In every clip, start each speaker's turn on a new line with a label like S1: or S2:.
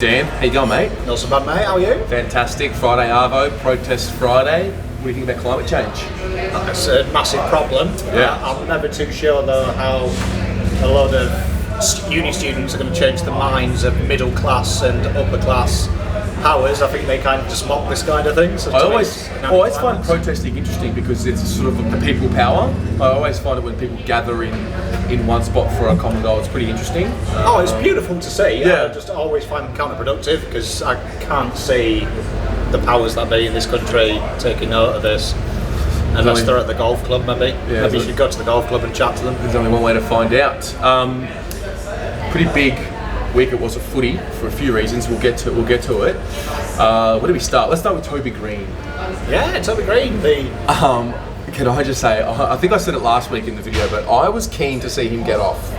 S1: Dan, how you going, mate?
S2: Not so bad, mate. How are you?
S1: Fantastic. Friday Arvo, Protest Friday. What do you think about climate change?
S2: It's a massive problem.
S1: Yeah.
S2: I'm never too sure, though, how a lot of uni students are going to change the minds of middle class and upper class powers. I think they kind of just mock this kind of thing. So
S1: I always find protesting interesting because it's sort of the people power. I always find it when people gather in one spot for a common goal, it's pretty interesting.
S2: It's beautiful to see.
S1: Yeah.
S2: I just always find them counterproductive because I can't see the powers that be in this country taking note of this. Unless they're at the golf club, maybe.
S1: Yeah,
S2: maybe you should go to the golf club and chat to them.
S1: There's only one way to find out. Pretty big week it was of footy for a few reasons. We'll get to it. Where do we start? Let's start with Toby Green.
S2: Yeah, Toby Green.
S1: Can I just say, I think I said it last week in the video, but I was keen to see him get off.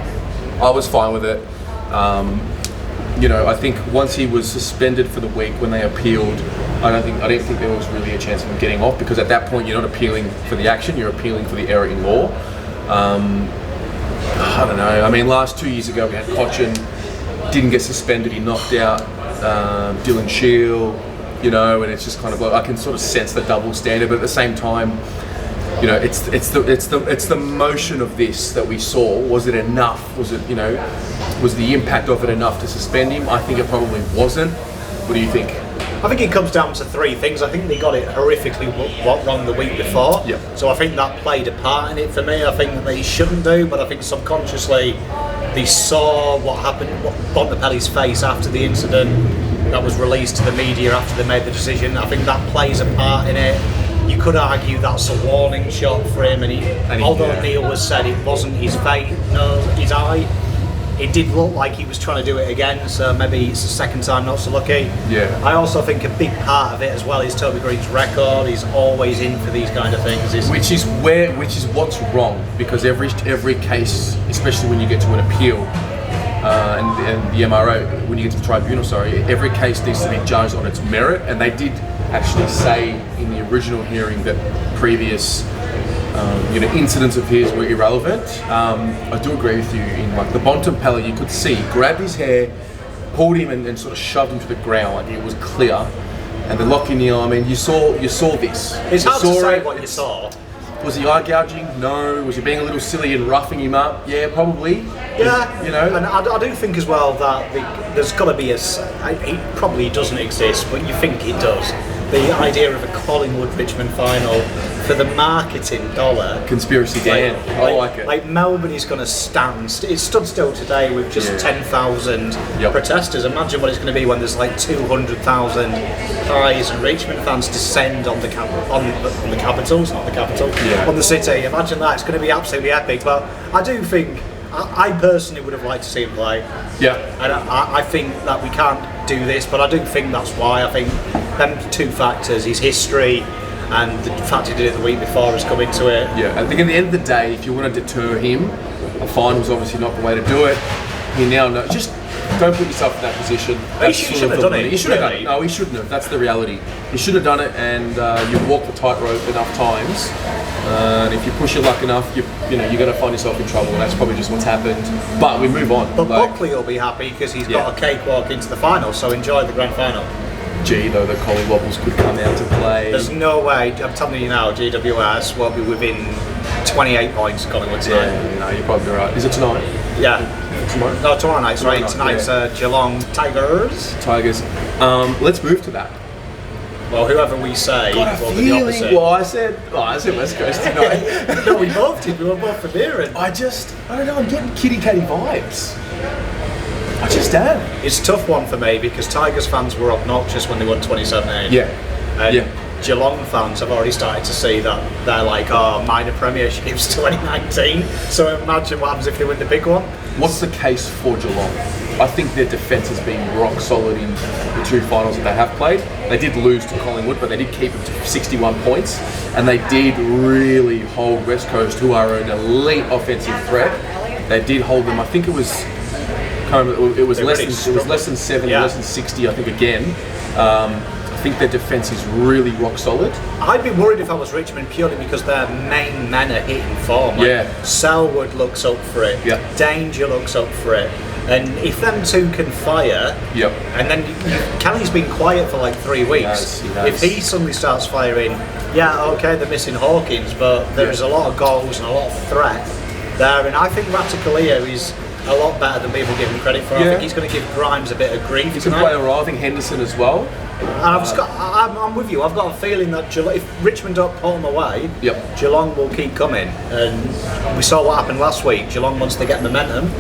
S1: I was fine with it. I think once he was suspended for the week when they appealed, I didn't think there was really a chance of him getting off, because at that point you're not appealing for the action, you're appealing for the error in law. I don't know. I mean, last 2 years ago we had Cochin, didn't get suspended, he knocked out Dylan Shield, and it's just kind of like I can sort of sense the double standard, but at the same time, it's the motion of this that we saw. Was it enough? Was the impact of it enough to suspend him? I think it probably wasn't. What do you think?
S2: I think it comes down to three things. I think they got it horrifically wrong the week before.
S1: Yep.
S2: So I think that played a part in it for me. I think that they shouldn't do, but I think subconsciously they saw what happened, what Bontempelli's face after the incident that was released to the media after they made the decision. I think that plays a part in it. You could argue that's a warning shot for him, although Neil has said it wasn't his face, his eye, it did look like he was trying to do it again, so maybe it's the second time not so lucky.
S1: Yeah.
S2: I also think a big part of it as well is Toby Green's record. He's always in for these kind of things.
S1: Which is what's wrong, because every case, especially when you get to an appeal, and the MRO, when you get to the tribunal, every case needs to be judged on its merit, and they did actually say in the original hearing that previous incidents of his were irrelevant. I do agree with you in like the Bontempelli, you could see, grabbed his hair, pulled him and sort of shoved him to the ground, like it was clear. And the Lockie Neal, I mean, you saw this.
S2: It's hard to say what you saw.
S1: Was he eye gouging? No. Was he being a little silly and roughing him up? Yeah, probably.
S2: Yeah, and I do think as well that there's got to be it probably doesn't exist, but you think it does. The idea of a Collingwood-Richmond final for the marketing dollar.
S1: Conspiracy Dan. I like it.
S2: Like Melbourne is going to stand. It stood still today with just 10,000 protesters. Imagine what it's going to be when there's like 200,000 Pies and Richmond fans descend on the capitals, not the capital, on the city. Imagine that. It's going to be absolutely epic. But I do think, I personally would have liked to see him play.
S1: Yeah.
S2: And I think that we can't do this, but I do think that's why. I think them two factors, his history and the fact he did it the week before, has come into it.
S1: Yeah, I think at the end of the day, if you want to deter him, a fine was obviously not the way to do it. He now knows. Just don't put yourself in that position.
S2: He should have done it.
S1: He should have done it. No, he shouldn't have. That's the reality. He should have done it, and you've walked the tightrope enough times. And if you push your luck enough, you're going to find yourself in trouble. And that's probably just what's happened. But we move on.
S2: But Papley will be happy because he's got a cakewalk into the final. So enjoy the grand final.
S1: Gee, though, the Collywobbles could come out to play.
S2: There's no way, I'm telling you now, GWS will be within 28 points of Collingwood tonight.
S1: Yeah, no, you're probably right. Is it tonight?
S2: Yeah.
S1: Tomorrow?
S2: No, tomorrow night, sorry. Tonight's Geelong Tigers.
S1: Let's move to that.
S2: Well, whoever we say will be the opposite.
S1: Well, I said West Coast tonight.
S2: No, we both did. We were both for there.
S1: I don't know, I'm getting kitty-catty vibes. I just am.
S2: It's a tough one for me because Tigers fans were obnoxious when they won 2017.
S1: Yeah.
S2: And Geelong fans have already started to see that they're like, minor premierships 2019. So imagine what happens if they win the big one.
S1: What's the case for Geelong? I think their defence has been rock solid in the two finals that they have played. They did lose to Collingwood, but they did keep it to 61 points. And they did really hold West Coast, who are an elite offensive threat. They did hold them. I think it was less than 70, less than 60, I think, again. I think their defence is really rock solid.
S2: I'd be worried if I was Richmond purely because their main men are hitting form. Selwood looks up for it.
S1: Yeah.
S2: Danger looks up for it. And if them two can fire, and then Kelly's been quiet for like 3 weeks.
S1: He has.
S2: If he suddenly starts firing, okay, they're missing Hawkins, but there's a lot of goals and a lot of threat there. And I think Ratacaleo is a lot better than people give him credit for. I think he's going to give Grimes a bit of grief.
S1: He's a player role. I think Henderson as well.
S2: And I'm with you. I've got a feeling that if Richmond don't pull them away, Geelong will keep coming. And we saw what happened last week. Geelong, once they get momentum,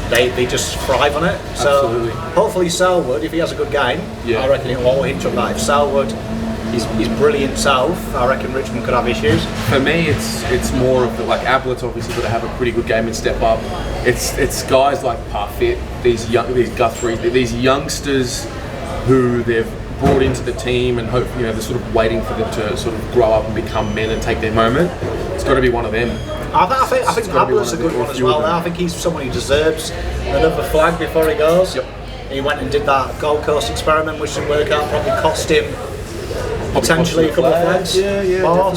S2: they just thrive on it. So hopefully Selwood, if he has a good game, I reckon it will all hinge on that. If Selwood is brilliant self, I reckon Richmond could have issues.
S1: For me, it's more of the, like, Ablett's obviously got to have a pretty good game and step up. It's guys like Parfit, these Guthrie, these youngsters who they've brought into the team and hope, they're sort of waiting for them to sort of grow up and become men and take their moment. It's got to be one of them.
S2: I think Ablett's a good one as well. I think he's someone who deserves another flag before he goes. He went and did that Gold Coast experiment, which didn't work out, probably cost him potentially a couple of flags.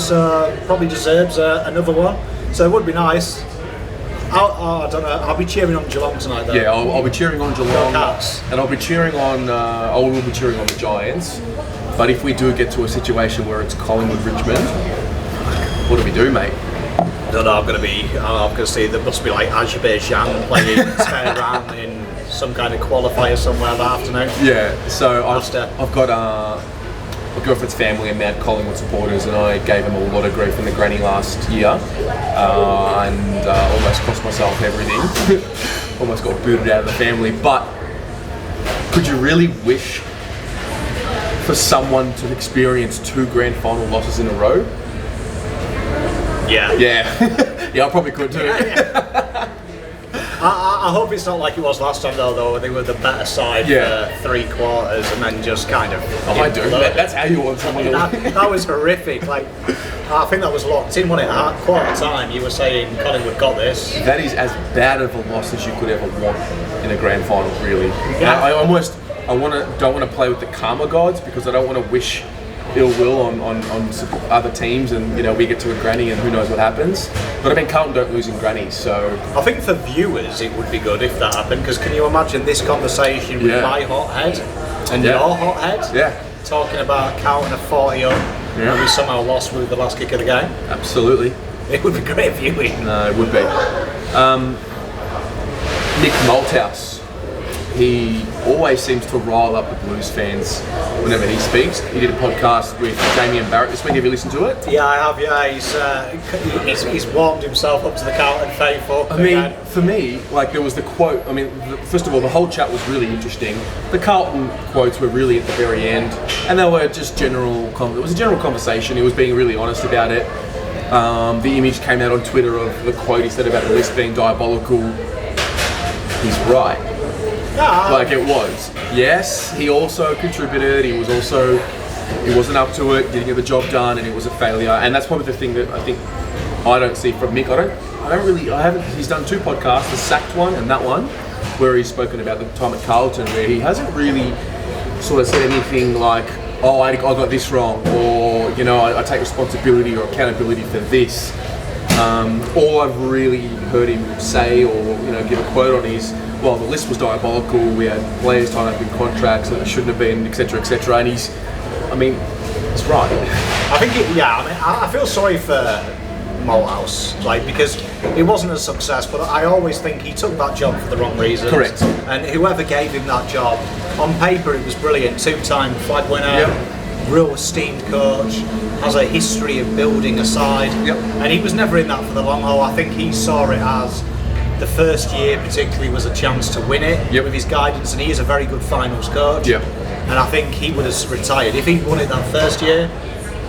S2: So probably deserves another one. So it would be nice. I don't know. I'll be cheering on Geelong tonight, though.
S1: Yeah, I'll be cheering on Geelong,
S2: Cats.
S1: and I'll be cheering on. I will be cheering on the Giants. But if we do get to a situation where it's Collingwood Richmond, what do we do, mate?
S2: No, I'm going to see there must be like Azerbaijan playing Tehran in some kind of qualifier somewhere that afternoon.
S1: Yeah. So I've got my girlfriend's family are mad Collingwood supporters, and I gave them a lot of grief in the granny last year, and almost cost myself everything. Almost got booted out of the family. But could you really wish for someone to experience 2 grand final losses in a row?
S2: Yeah.
S1: Yeah, I probably could too.
S2: I hope it's not like it was last time though. They were the better side for 3 quarters and then just kind of.
S1: I do. That's how you want someone to.
S2: That was horrific. Like, I think that was locked in, wasn't it? At quarter time, you were saying Collingwood got this.
S1: That is as bad of a loss as you could ever want in a grand final, really. Yeah. I don't want to play with the karma gods, because I don't want to wish ill will on other teams, and we get to a granny and who knows what happens. But I mean, Carlton don't lose in grannies, so
S2: I think for viewers it would be good if that happened, because can you imagine this conversation with my hothead and your hothead talking about Carlton at 40 up and we somehow lost with the last kick of the game?
S1: Absolutely.
S2: It would be great viewing.
S1: No, it would be. Nick Malthouse. He always seems to rile up the Blues fans whenever he speaks. He did a podcast with Jamie and Barrett this week. Have you listened to it?
S2: Yeah, I have. Yeah, he's warmed himself up to the Carlton faithful.
S1: I mean, for me, like, there was the quote. I mean, first of all, the whole chat was really interesting. The Carlton quotes were really at the very end, and they were just general. It was a general conversation. He was being really honest about it. The image came out on Twitter of the quote he said about the list being diabolical. He's right. Like, it was. Yes, he also contributed. He wasn't up to it, didn't get the job done, and it was a failure. And that's probably the thing that I think I don't see from Mick. He's done 2 podcasts, the Sacked one and that one, where he's spoken about the time at Carlton, where he hasn't really sort of said anything like, oh, I got this wrong, or, I take responsibility or accountability for this. All I've really heard him say or, give a quote on is, well, the list was diabolical, we had players tied up in contracts that shouldn't have been, etc., etc. And he's right.
S2: I think I feel sorry for Malthouse, because it wasn't a success, but I always think he took that job for the wrong reasons.
S1: Correct.
S2: And whoever gave him that job, on paper it was brilliant, 2-time flag winner, real esteemed coach, has a history of building a side, and he was never in that for the long haul. I think he saw it as the first year particularly was a chance to win it with his guidance, and he is a very good finals coach. And I think he would have retired if he won it that first year.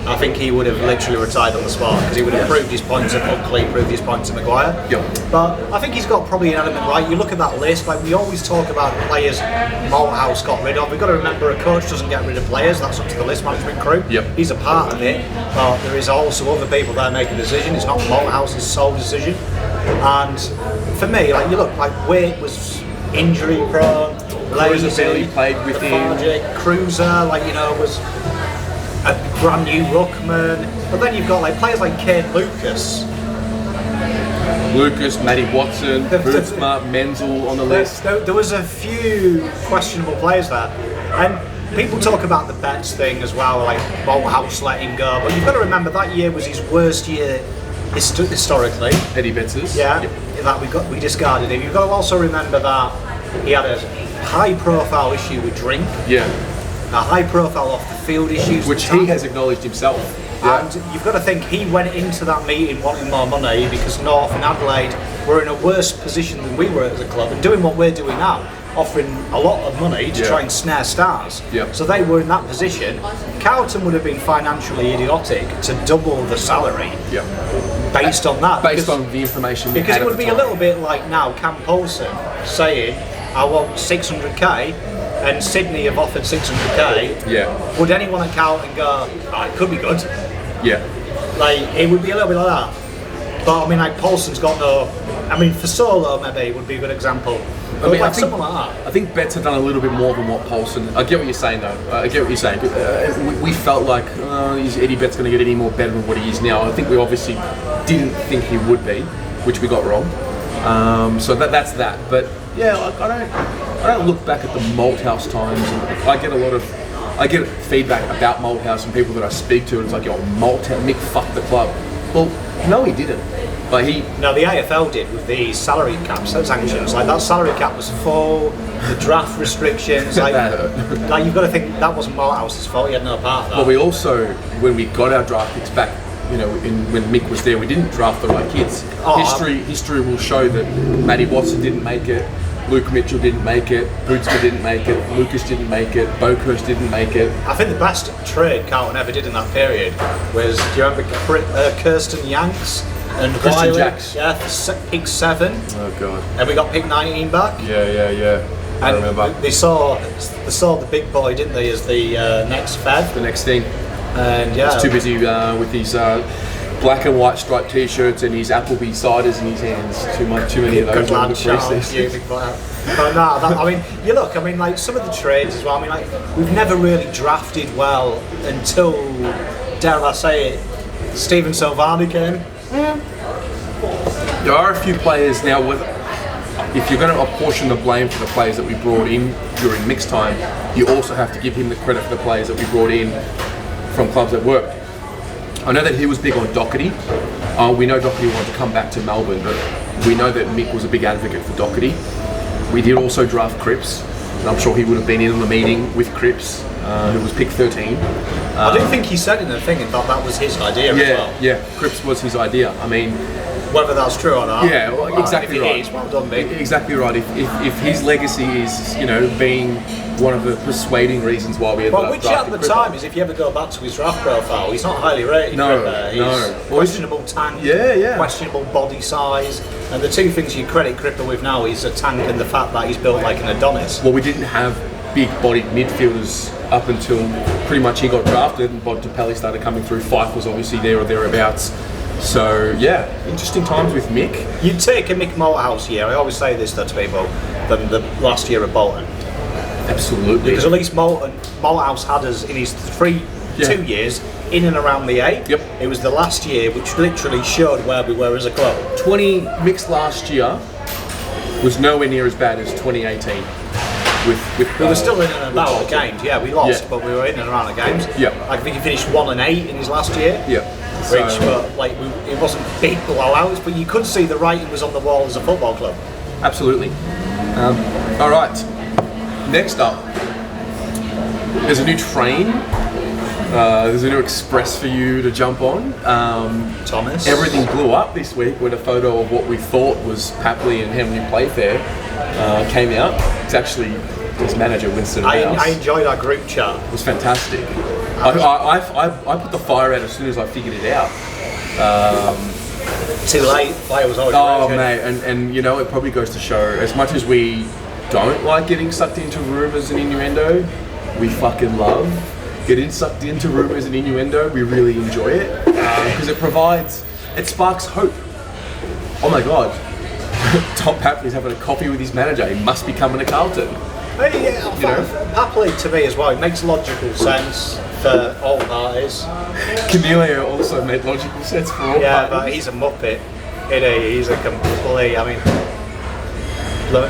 S2: I think he would have literally retired on the spot, because he would have proved his points at Buckley, proved his points at Maguire. But I think he's got probably an element right. You look at that list, like, we always talk about players Malthouse got rid of. We've got to remember a coach doesn't get rid of players, that's up to the list management crew. He's a part of it, but there is also other people there making a decision. It's not Malthouse's sole decision. And for me, like, you look, like, Waite was injury prone,
S1: Cruiser barely played with him.
S2: Cruiser, was a brand new ruckman, but then you've got players like Kane Lucas,
S1: Lucas, Matty Watson, Bootsma, Menzel on the list.
S2: There was a few questionable players there. And people talk about the Betts thing as well, like Malthouse let him go. But you've got to remember that year was his worst year historically.
S1: Eddie Betts's.
S2: Yeah, that we discarded him. You've got to also remember that he had a high-profile issue with drink.
S1: Yeah.
S2: A high-profile off-the-field issues.
S1: Which he has acknowledged himself. Yeah.
S2: And you've got to think he went into that meeting wanting more money because North and Adelaide were in a worse position than we were as a club and doing what we're doing now, offering a lot of money to try and snare stars.
S1: Yeah.
S2: So they were in that position. Carlton would have been financially idiotic to double the salary based on that.
S1: Based on the information we
S2: because
S1: had
S2: it would
S1: at the
S2: be
S1: time.
S2: a little bit like now Cam Paulson saying, I want 600k, and Sydney have offered 600k.
S1: Yeah.
S2: Would anyone at Carlton go, oh, it could be good?
S1: Yeah.
S2: Like, it would be a little bit like that. But I mean, like, Paulson's got no. I mean, for Solo, maybe would be a good example. But
S1: I mean,
S2: like
S1: I think,
S2: someone like that.
S1: I think Betts have done a little bit more than what Paulson. I get what you're saying, though. I get what you're saying. We felt like, is Eddie Betts going to get any more better than what he is now? I think we obviously didn't think he would be, which we got wrong. So that's that. But yeah, I don't look back at the Malthouse times. And I get feedback about Malthouse and people that I speak to, and it's like, yo, Malthouse, Mick fucked the club. Well, no, he didn't. Like
S2: No, the AFL did with the salary caps, sanctions. Like, that salary cap was full, the draft restrictions. Like, like, you've got to think that wasn't Malthouse's fault. He had no part of that.
S1: But we also, when we got our draft picks back, you know, when Mick was there, we didn't draft the right kids. History will show that Matty Watson didn't make it, Luke Mitchell didn't make it, Bootsma didn't make it, Lucas didn't make it, Boakhurst didn't make it.
S2: I think the best trade Carlton ever did in that period was, do you remember Kirsten Yanks and
S1: Christian
S2: Wiley?
S1: Jacks.
S2: Yeah, for pick 7.
S1: Oh god.
S2: And we got pick 19 back.
S1: Yeah. I remember.
S2: They saw the big boy, didn't they, as the next fed.
S1: The next thing.
S2: And yeah.
S1: He's too busy with his black and white striped t-shirts and his Applebee ciders in his hands. Too many of those.
S2: Good lad, But no, I mean, you look. I mean, like some of the trades as well. I mean, like we've never really drafted well until, dare I say it, Stephen Silvani came.
S1: There are a few players now. If you're going to apportion the blame for the players that we brought in during mixed time, you also have to give him the credit for the players that we brought in from clubs that worked. I know that he was big on Doherty. We know Doherty wanted to come back to Melbourne, but we know that Mick was a big advocate for Doherty. We did also draft Cripps, and I'm sure he would have been in on the meeting with Cripps, who was pick 13.
S2: I didn't think he said in the thing and thought that was his idea as well.
S1: Yeah, Cripps was his idea. I mean,
S2: whether that's true or not.
S1: Yeah, well, exactly right.
S2: If it is, well done, Mick.
S1: Exactly right. If his legacy is, you know, being one of the persuading reasons why we ended up
S2: which
S1: drafting
S2: at the time is, if you ever go back to his draft profile, he's not highly rated. He's questionable tank, questionable body size, and the two things you credit Cripper with now is a tank and the fact that he's built like an Adonis.
S1: Well, we didn't have big-bodied midfielders up until pretty much he got drafted and Papley started coming through. Fife was obviously there or thereabouts. So yeah, interesting times with Mick.
S2: You'd take a Mick Malthouse year, I always say this to people, than the last year of Bolton.
S1: Absolutely.
S2: Because at least Malthouse had us in his 2 years in and around the 8.
S1: Yep.
S2: It was the last year which literally showed where we were as a club.
S1: Mick's last year was nowhere near as bad as 2018.
S2: We were still in and around the games. Yeah, we lost, but we were in and around the games.
S1: Yeah.
S2: Like, I think he finished 1-8 in his last year.
S1: Yeah.
S2: Which were like, it wasn't big blowouts, but you could see the writing was on the wall as a football club.
S1: Absolutely. All right. Next up, there's a new train. There's a new express for you to jump on.
S2: Thomas.
S1: Everything blew up this week when a photo of what we thought was Papley and Henry Playfair came out. It's actually his manager, Winston House.
S2: I enjoyed our group chat.
S1: It was fantastic. I put the fire out as soon as I figured it out.
S2: Too late. Fire was already
S1: raging. Mate, and you know, it probably goes to show, as much as we don't like getting sucked into rumours and innuendo, we fucking love getting sucked into rumours and innuendo. We really enjoy it because it sparks hope. Oh my god, Tom Papley's having a coffee with his manager. He must be coming to Carlton.
S2: Papley to me as well, it makes logical sense for all parties.
S1: Cornelio also made logical sense for all parties.
S2: Yeah, but he's a muppet. He's a complete. I mean,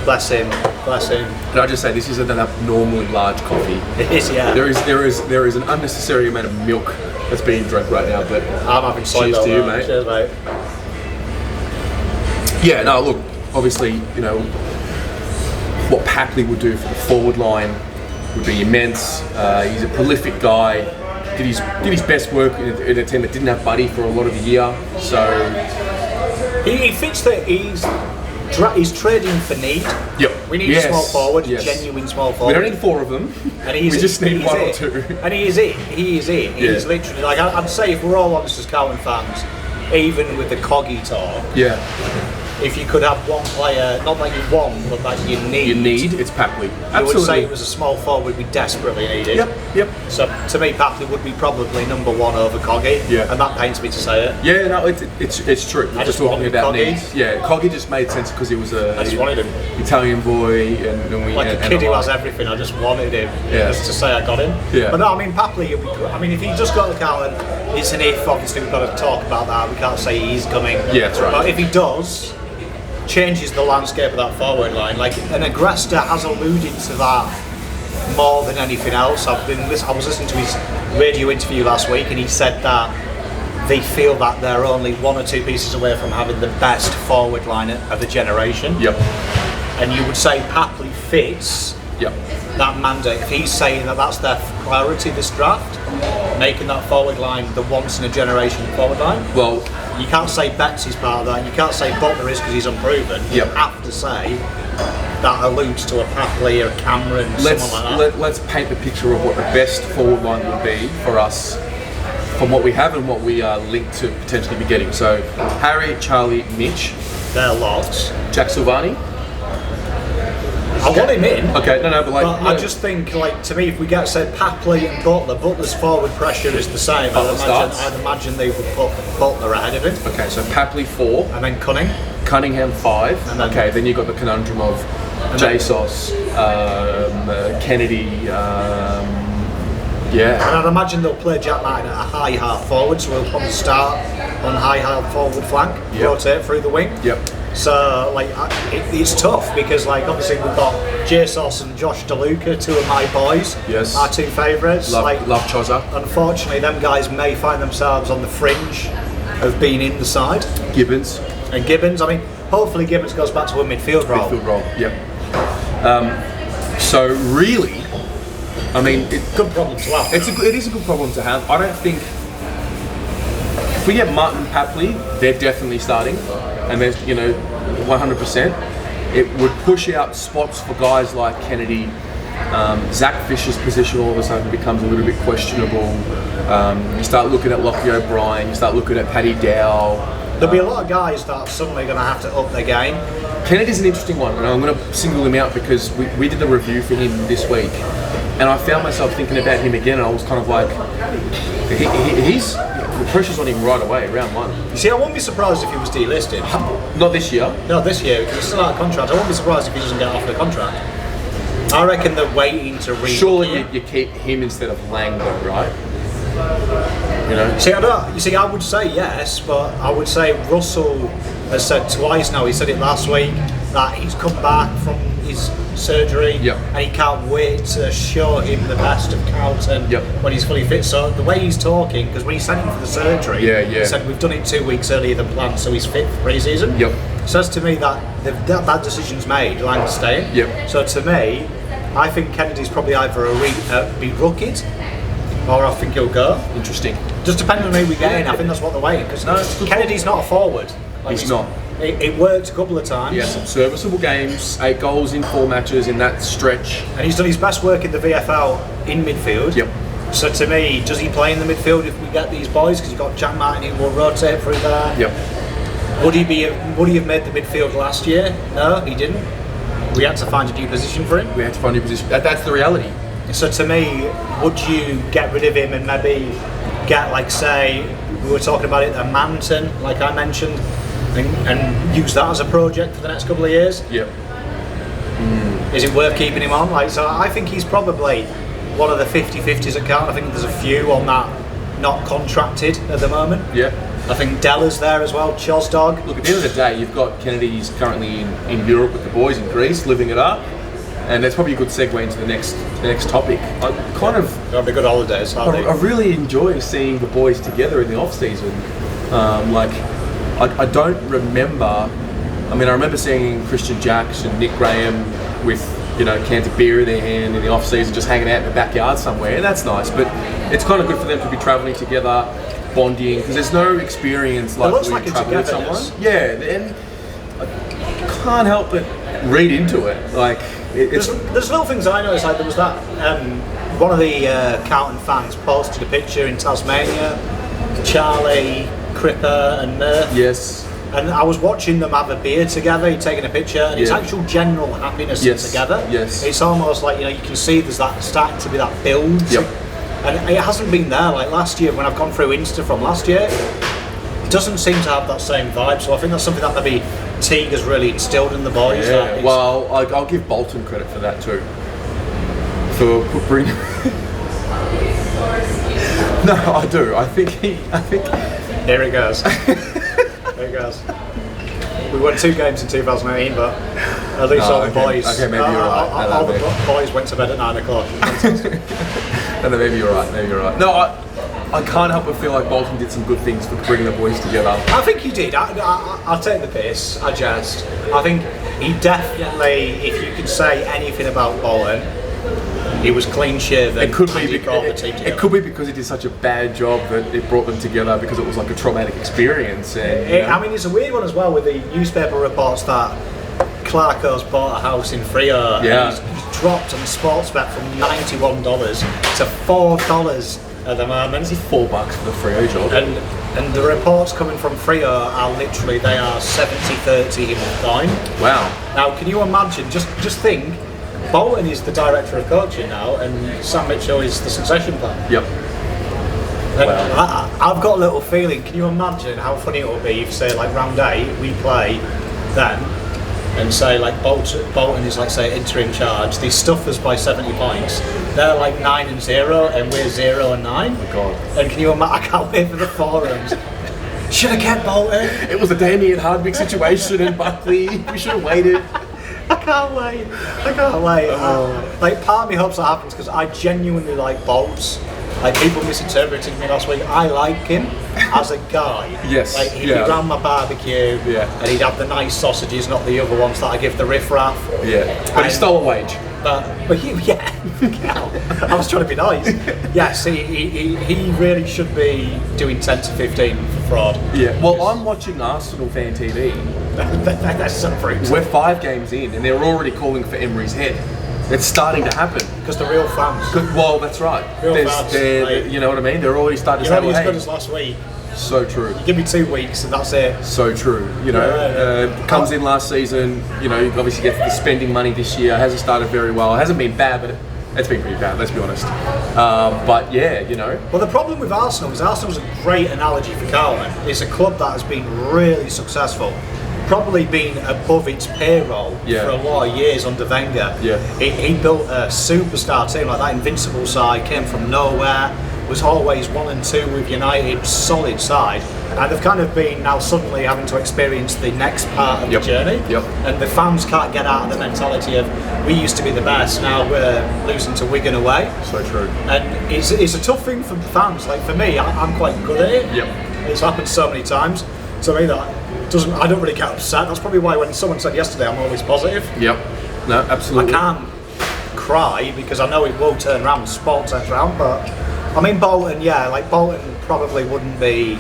S2: bless him.
S1: Can I just say this isn't an abnormally large coffee?
S2: It is, yeah.
S1: There is an unnecessary amount of milk that's being drunk right now, but
S2: I'm having soy
S1: cheers
S2: milk
S1: to you,
S2: now.
S1: mate.
S2: Cheers, mate.
S1: Yeah, no, look, obviously, you know, what Papley would do for the forward line would be immense. He's a prolific guy. Did his best work in a team that didn't have Buddy for a lot of the year. So
S2: he fits that he's trading for need.
S1: Yep.
S2: We need a small forward, genuine small forward.
S1: We don't need 4 of them.
S2: And
S1: we just need 1 or 2.
S2: And he is it. He's literally like I'd say if we're all honest as Carlton fans, even with the coggy talk.
S1: Yeah.
S2: If you could have one player, not that you want, but that you need.
S1: It's Papley.
S2: I would say it was a small forward we desperately needed.
S1: Yep.
S2: So to me, Papley would be probably number 1 over Coggy.
S1: Yeah.
S2: And that pains me to say it.
S1: Yeah, no, it's true.
S2: I just
S1: talking
S2: wanted
S1: about
S2: Coggy.
S1: needs. Yeah, Coggy just made sense because he was
S2: I just wanted him.
S1: Italian boy, and we
S2: like a kid who has everything. I just wanted him.
S1: Yeah.
S2: Just to say I got him.
S1: Yeah.
S2: But no, I mean Papley. I mean, if he just got to Carlton, it's an if. Obviously, we've got to talk about that. We can't say he's coming.
S1: Yeah, that's right.
S2: But if he does, changes the landscape of that forward line. Like, and Agresta has alluded to that more than anything else. I was listening to his radio interview last week, and he said that they feel that they're only 1 or 2 pieces away from having the best forward line of the generation.
S1: Yep.
S2: And you would say Papley fits that mandate. If he's saying that that's their priority this draft, making that forward line the once in a generation forward line.
S1: Well,
S2: you can't say Betts is part of that. You can't say Butler is because he's unproven. You have to say that alludes to a Papley or a Cameron, someone like that.
S1: Let's paint the picture of what the best forward line would be for us from what we have and what we are linked to potentially be getting. So, Harry, Charlie, Mitch.
S2: They're lots.
S1: Jack Silvani.
S2: I want him in.
S1: Okay, no, but like...
S2: I just think, like, to me, if we get, say, Papley and Butler's forward pressure is the same. I'd imagine they would put Butler ahead of him.
S1: Okay, so Papley 4.
S2: And then
S1: Cunningham 5. And then, then you've got the conundrum of JSOS, Kennedy,
S2: And I'd imagine they'll play Jack Martin at a high half forward, so we'll probably start on high half forward flank, rotate through the wing. So, like, it's tough because, like, obviously we've got JSOS and Josh DeLuca, 2 of my boys.
S1: Yes.
S2: Our 2 favourites.
S1: Love Chozza.
S2: Unfortunately, them guys may find themselves on the fringe of being in the side.
S1: Gibbons.
S2: And Gibbons, I mean, hopefully Gibbons goes back to a midfield role.
S1: So, really, I mean...
S2: Good problem to have.
S1: It is a good problem to have. I don't think... If we get Martin Papley, they're definitely starting. And there's, 100%. It would push out spots for guys like Kennedy. Zach Fisher's position all of a sudden becomes a little bit questionable. You start looking at Lockie O'Brien, you start looking at Paddy Dow.
S2: There'll be a lot of guys that are suddenly going to have to up their game.
S1: Kennedy's an interesting one, and I'm going to single him out because we did the review for him this week. And I found myself thinking about him again, and I was kind of like, he's... The pressure's on him right away, round 1.
S2: You see, I wouldn't be surprised if he was delisted.
S1: Not this year.
S2: No, this year, because he's still out of contract. I wouldn't be surprised if he doesn't get off the contract. I reckon they're waiting to read.
S1: Surely you keep him instead of Lang, though, right?
S2: I would say yes, but I would say Russell has said twice now. He said it last week that he's come back from his surgery and he can't wait to show him the best of Carlton when he's fully fit. So the way he's talking, because when he sent him for the surgery, he said we've done it 2 weeks earlier than planned, so he's fit for pre-season. Says to me that that decision's made, Lang's staying. So to me, I think Kennedy's probably either be rookied or I think he'll go.
S1: Interesting.
S2: Just depending on who we get in, I think that's what they're waiting. Because Kennedy's not a forward.
S1: He's not.
S2: It worked a couple of times.
S1: He had some serviceable games, 8 goals in 4 matches in that stretch.
S2: And he's done his best work in the VFL in midfield. So to me, does he play in the midfield if we get these boys? Because you've got Jack Martin who will rotate through there. Would he have made the midfield last year? No, he didn't. We had to find a new position for him.
S1: We had to find a new position. That's the reality.
S2: So to me, would you get rid of him and maybe get, like, say, we were talking about it, a Manton, like I mentioned, and use that as a project for the next couple of years? Is it worth keeping him on? So I think he's probably one of the 50-50s at Carlton. I think there's a few on that not contracted at the moment.
S1: Yeah.
S2: I think Della's there as well, Dog.
S1: Look, at the end of the day, you've got Kennedy's currently in Europe with the boys in Greece, living it up, and that's probably a good segue into the next topic. I kind of
S2: They'll be good holidays, aren't they?
S1: I really enjoy seeing the boys together in the off season. I don't remember. I mean, I remember seeing Christian Jacks and Nick Graham with cans of beer in their hand in the off season, just hanging out in the backyard somewhere, and that's nice. But it's kind of good for them to be travelling together, bonding, because there's no experience like when you travel with someone. Yeah, and I can't help but read into it. Like there's
S2: little things I noticed. Like there was that one of the Carlton fans posted a picture in Tasmania, Charlie, Cripper, and Murph.
S1: Yes.
S2: And I was watching them have a beer together, taking a picture, and it's actual general happiness together.
S1: Yes.
S2: It's almost like you can see there's that starting to be that build.
S1: Yep.
S2: And it hasn't been there. Like last year, when I've gone through Insta from last year, it doesn't seem to have that same vibe. So I think that's something that maybe Teague has really instilled in the boys.
S1: Yeah. Well, I'll give Bolton credit for that too. For bringing. No, I do. I think.
S2: Here it goes. There it goes. We won 2 games in 2018, but at least all the boys.
S1: Okay, maybe you're right.
S2: All the boys went to bed at 9 o'clock.
S1: No, maybe you're right. No, I can't help but feel like Bolton did some good things for bringing the boys together.
S2: I think he did. I'll take the piss. I think he definitely, if you can say anything about Bolton, he was clean shaven.
S1: It could be because he did such a bad job that it brought them together, because it was like a traumatic experience. And
S2: I mean, it's a weird one as well with the newspaper reports that Clarko's bought a house in Freo.
S1: Yeah.
S2: And he's dropped on Sportsbet from $91 to $4 at the moment.
S1: Is it $4 for the Freo job?
S2: And the reports coming from Freo are literally, they are 70-30 in fine.
S1: Wow.
S2: Now, can you imagine? Just think. Bolton is the director of coaching now, and Sam Mitchell is the succession plan.
S1: Yep.
S2: Well, I've got a little feeling. Can you imagine how funny it would be if, say, like round 8, we play them, and say like Bolton is like say interim charge. They stuff us by 70 points. They're like 9-0, and we're 0-9.
S1: Oh God!
S2: And can you imagine? I can't wait for the forums. Should have kept Bolton.
S1: It was a Damien Hardwick situation in Papley. We should have waited.
S2: I can't wait. Like, part of me hopes that happens, because I genuinely like Bolts. Like, people misinterpreted me last week. I like him as a guy.
S1: Yes.
S2: Like, he'd be around my barbecue, and he'd have the nice sausages, not the other ones that I give the riff-raff.
S1: Yeah. But he stole a wage.
S2: But yeah. I was trying to be nice. Yes, he really should be doing 10 to 15 for fraud.
S1: Yeah. Well, I'm watching Arsenal fan TV.
S2: That's some fruit.
S1: We're 5 games in, and they're already calling for Emery's head. It's starting to happen.
S2: Because the real fans.
S1: Well, that's right.
S2: Real fans.
S1: You know what I mean? They're already starting to say,
S2: You're not as good as last week.
S1: So true.
S2: You give me 2 weeks and that's it.
S1: So true. Comes in last season, obviously gets the spending money this year, hasn't started very well. It hasn't been bad, but it's been pretty bad, let's be honest. But yeah,
S2: Well, the problem with Arsenal is Arsenal's a great analogy for Carlton. It's a club that has been really successful. Probably been above its payroll for a lot of years under Wenger.
S1: Yeah.
S2: He built a superstar team, like that invincible side, came from nowhere, was always 1 and 2 with United, solid side, and they've kind of been now suddenly having to experience the next part of the journey.
S1: Yep.
S2: And the fans can't get out of the mentality of, we used to be the best, now we're losing to Wigan away.
S1: So true.
S2: And it's a tough thing for fans. Like for me, I'm quite good at it.
S1: Yep.
S2: It's happened so many times. To me, I don't really get upset. That's probably why when someone said yesterday, I'm always positive.
S1: Yep. No, absolutely.
S2: I can't cry because I know it will turn around, sport turns around, but I mean Bolton, Bolton probably wouldn't be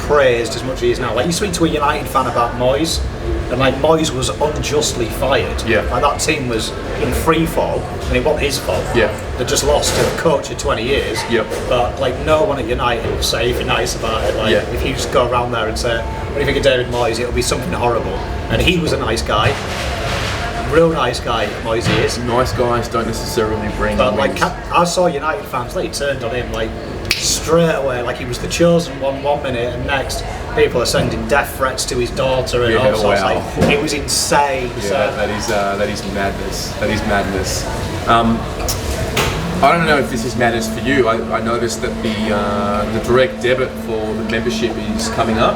S2: praised as much as he is now. Like you speak to a United fan about Moyes, and like Moyes was unjustly fired.
S1: Yeah.
S2: Like that team was in free fall, and it wasn't his fault.
S1: Yeah.
S2: They just lost to a coach of 20 years.
S1: Yep.
S2: But like no one at United will say anything nice about it. Like if you just go around there and say, what do you think of David Moyes? It'll be something horrible. And he was a nice guy. Real nice guy, Moyes is.
S1: Nice guys don't necessarily bring.
S2: But like, I saw United fans, they turned on him like straight away, like he was the chosen one 1 minute, and next people are sending death threats to his daughter and all sorts.
S1: Wow.
S2: Like, it was insane.
S1: Yeah, that is madness. That is madness. I don't know if this matters for you. I noticed that the direct debit for the membership is coming up.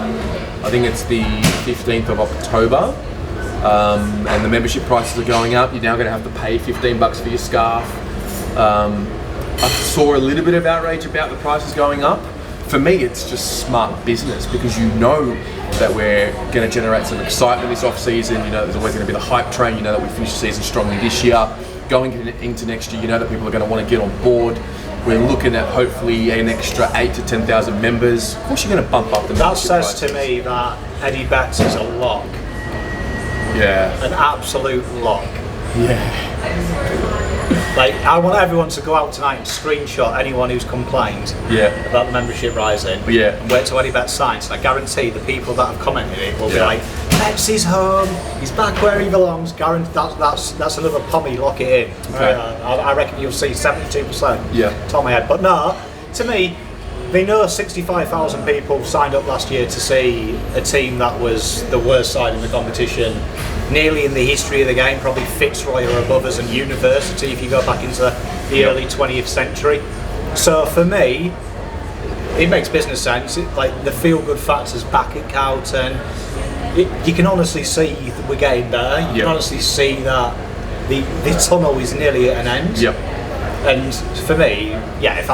S1: I think it's the 15th of October, and the membership prices are going up. You're now going to have to pay $15 for your scarf. I saw a little bit of outrage about the prices going up. For me, it's just smart business because you know that we're going to generate some excitement this off-season. You know there's always going to be the hype train. You know that we finished the season strongly this year. Going into next year, you know that people are going to want to get on board. We're looking at hopefully an extra 8 to 10,000 members. Of course, you're going to bump up the
S2: That
S1: membership
S2: says
S1: prices.
S2: to me that Eddie Betts is a lock.
S1: Yeah.
S2: An absolute lock.
S1: Yeah.
S2: Like, I want everyone to go out tonight and screenshot anyone who's complained about the membership rising.
S1: Yeah.
S2: And wait till Eddie Betts signs. And I guarantee the people that have commented it will be
S1: Yeah.
S2: like, Betts is home. He's back where he belongs. Guaranteed. That's another pommy. Lock it in.
S1: Okay.
S2: I reckon you'll see 72%.
S1: Yeah.
S2: Top of my head. But no, to me, they know 65,000 people signed up last year to see a team that was the worst side in the competition, nearly in the history of the game, probably Fitzroy or above as a university if you go back into the early 20th century. So for me, it makes business sense. Like the feel-good factor's back at Cowton. You can honestly see that we're getting better. You can honestly see that the tunnel is nearly at an end.
S1: Yep.
S2: And for me, yeah, if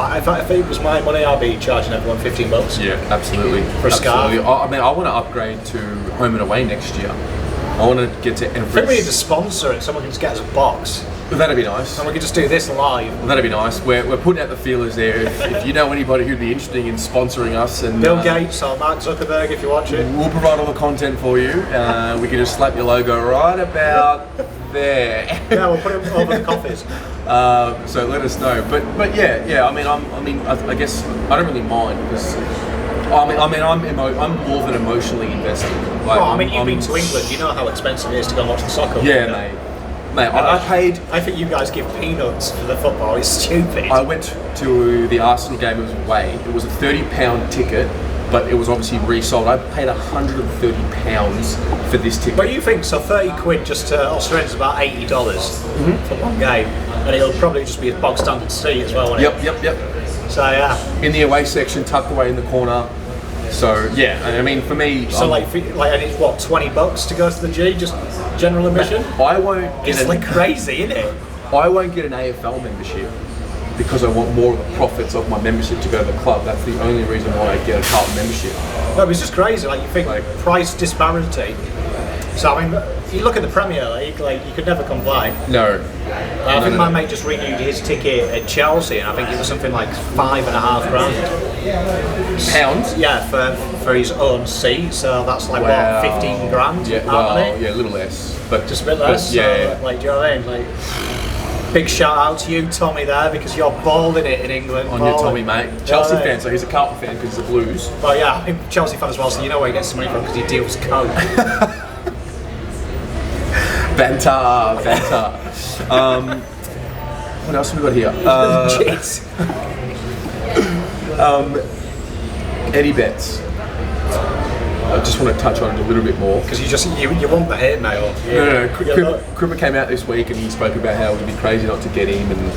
S2: it was my money, I'd be charging everyone $15.
S1: Yeah, absolutely.
S2: For a scarf.
S1: Absolutely. I mean, I want to upgrade to home and away next year. I want to get to
S2: I think
S1: every.
S2: we need to sponsor it. Someone can just get us a box,
S1: That'd be nice.
S2: and we can just do this live.
S1: That'd be nice. We're putting out the feelers there. If you know anybody who'd be interested in sponsoring us, and
S2: Bill Gates or Mark Zuckerberg, if you watch it.
S1: we'll provide all the content for you. We can just slap your logo right about there.
S2: Yeah, we'll put it over the coffees.
S1: So let us know. But yeah. I guess I don't really mind because I'm more than emotionally invested. Like,
S2: Well, I mean, you've been to England. You know how expensive it is to go and watch the soccer.
S1: Yeah, mate. I paid.
S2: I think you guys give peanuts for the football. It's stupid.
S1: I went to the Arsenal game. It was away. It was a £30 ticket, but it was obviously resold. I paid £130 for this ticket.
S2: But you think so? £30 just to Australians is about $80 for one game, and it'll probably just be a bog standard seat as well. Won't it?
S1: Yep.
S2: So yeah.
S1: In the away section, tucked away in the corner. So yeah, I mean for me.
S2: So and it's what, $20 to go to the G, just general admission?
S1: I won't get
S2: It's like crazy, isn't it?
S1: I won't get an AFL membership because I want more of the profits of my membership to go to the club. That's the only reason why I get a Carlton membership.
S2: No, it's just crazy. Like you think price disparity. So I mean, you look at the Premier League, like you could never complain.
S1: No.
S2: I think my mate just renewed his ticket at Chelsea, and I think it was something like $5,500.
S1: Pounds?
S2: Yeah, for his own seat. So that's like what, 15 grand?
S1: Yeah, a little less, but
S2: just a bit less.
S1: Yeah.
S2: So, like, do you know what I mean? Like, big shout out to you, Tommy, there, because you're balling it in England.
S1: On your Tommy, mate. Chelsea fan, so he's a Carlton fan because of the Blues.
S2: Well, yeah, I'm a Chelsea fan as well, so you know where he gets his money from because he deals coke.
S1: Banter. What else have we got here?
S2: Jeez.
S1: Eddie Betts. I just want to touch on it a little bit more.
S2: Because you want the hate mail.
S1: No. Cripper came out this week and he spoke about how it would be crazy not to get him. And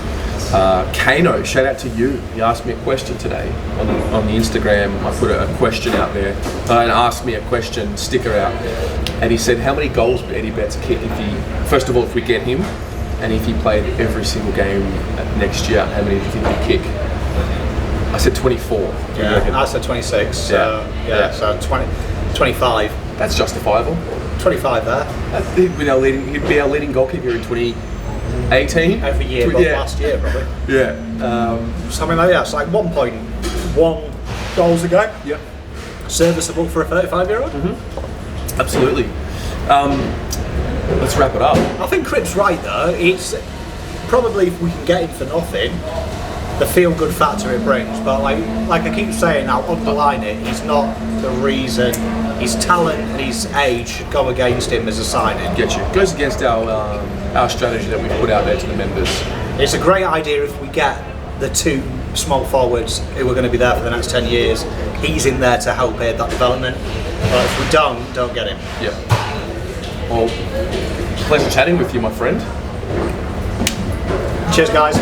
S1: Kano, shout out to you. He asked me a question today on the Instagram. I put a question out there and asked me a question, sticker out. And he said, how many goals would Eddie Betts kick first of all, if we get him, and if he played every single game next year, how many do you think he'd kick? I said 24.
S2: Yeah, I said 26. So, so 25.
S1: That's justifiable.
S2: 25 there.
S1: He'd be our leading goalkeeper in 2018.
S2: Every year, but last year probably.
S1: Yeah.
S2: So I mean, it's like 1.1 goals a game.
S1: Yep.
S2: Serviceable for a 35-year-old.
S1: Mm-hmm. Absolutely. Let's wrap it up.
S2: I think Crip's right though. It's probably, if we can get him for nothing, the feel-good factor it brings. But like I keep saying, I'll underline it. He's not the reason. His talent and his age should go against him as a signing.
S1: Get you. Goes against our strategy that we put out there to the members.
S2: It's a great idea if we get the two small forwards who are going to be there for the next 10 years. He's in there to help aid that development. But if we don't get him.
S1: Yeah. Well, pleasure chatting with you, my friend.
S2: Cheers, guys.